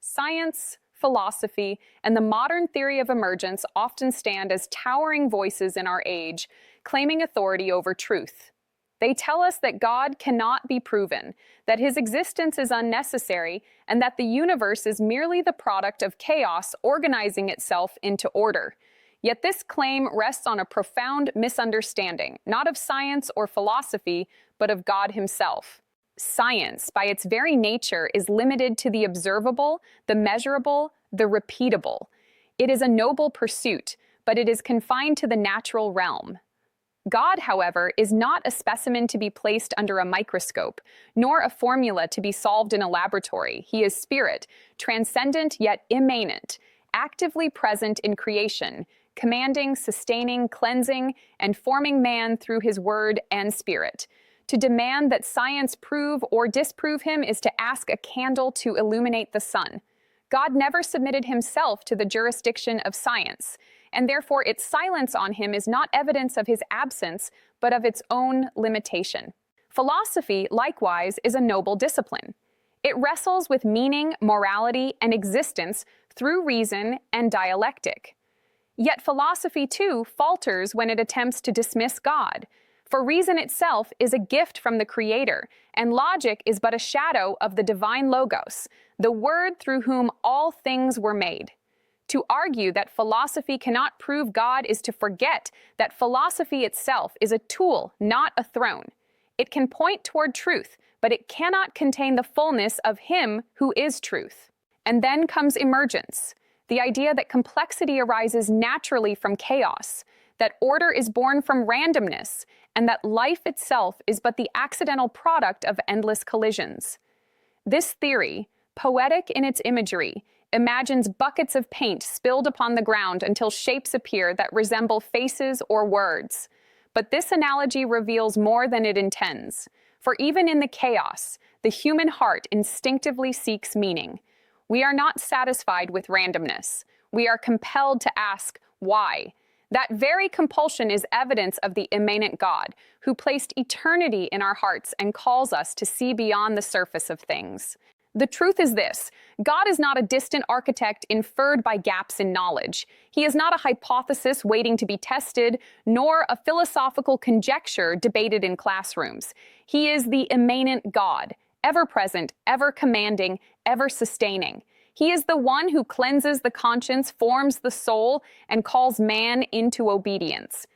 Science, philosophy, and the modern theory of emergence often stand as towering voices in our age, claiming authority over truth. They tell us that God cannot be proven, that his existence is unnecessary, and that the universe is merely the product of chaos organizing itself into order. Yet this claim rests on a profound misunderstanding, not of science or philosophy, but of God himself. Science, by its very nature, is limited to the observable, the measurable, the repeatable. It is a noble pursuit, but it is confined to the natural realm. God, however, is not a specimen to be placed under a microscope, nor a formula to be solved in a laboratory. He is spirit, transcendent yet immanent, actively present in creation, commanding, sustaining, cleansing, and forming man through his word and spirit. To demand that science prove or disprove him is to ask a candle to illuminate the sun. God never submitted himself to the jurisdiction of science, and therefore its silence on him is not evidence of his absence, but of its own limitation. Philosophy, likewise, is a noble discipline. It wrestles with meaning, morality, and existence through reason and dialectic. Yet philosophy, too, falters when it attempts to dismiss God. For reason itself is a gift from the Creator, and logic is but a shadow of the divine Logos, the Word through whom all things were made. To argue that philosophy cannot prove God is to forget that philosophy itself is a tool, not a throne. It can point toward truth, but it cannot contain the fullness of Him who is truth. And then comes emergence, the idea that complexity arises naturally from chaos, that order is born from randomness, and that life itself is but the accidental product of endless collisions. This theory, poetic in its imagery, imagines buckets of paint spilled upon the ground until shapes appear that resemble faces or words. But this analogy reveals more than it intends, for even in the chaos, the human heart instinctively seeks meaning. We are not satisfied with randomness. We are compelled to ask, why? That very compulsion is evidence of the immanent God, who placed eternity in our hearts and calls us to see beyond the surface of things. The truth is this: God is not a distant architect inferred by gaps in knowledge. He is not a hypothesis waiting to be tested, nor a philosophical conjecture debated in classrooms. He is the immanent God, ever-present, ever-commanding, ever-sustaining. He is the one who cleanses the conscience, forms the soul, and calls man into obedience.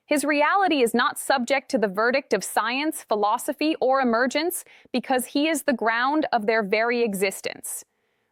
His reality is not subject to the verdict of science, philosophy, or emergence because he is the ground of their very existence.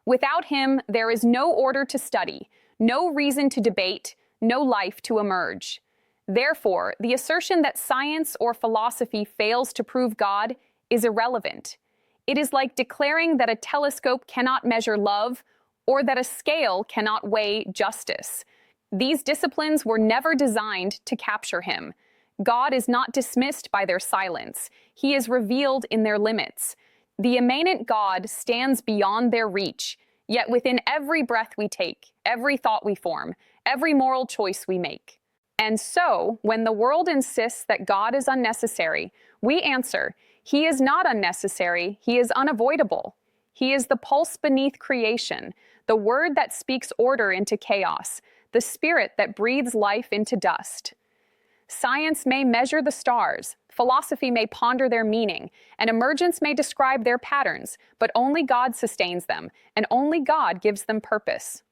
Without him, there is no order to study, no reason to debate, no life to emerge. Therefore, the assertion that science or philosophy fails to prove God is irrelevant. It is like declaring that a telescope cannot measure love or that a scale cannot weigh justice. These disciplines were never designed to capture him. God is not dismissed by their silence. He is revealed in their limits. The immanent God stands beyond their reach, yet within every breath we take, every thought we form, every moral choice we make. And so, when the world insists that God is unnecessary, we answer, He is not unnecessary, He is unavoidable. He is the pulse beneath creation, the word that speaks order into chaos, the spirit that breathes life into dust. Science may measure the stars, philosophy may ponder their meaning, and emergence may describe their patterns, but only God sustains them, and only God gives them purpose.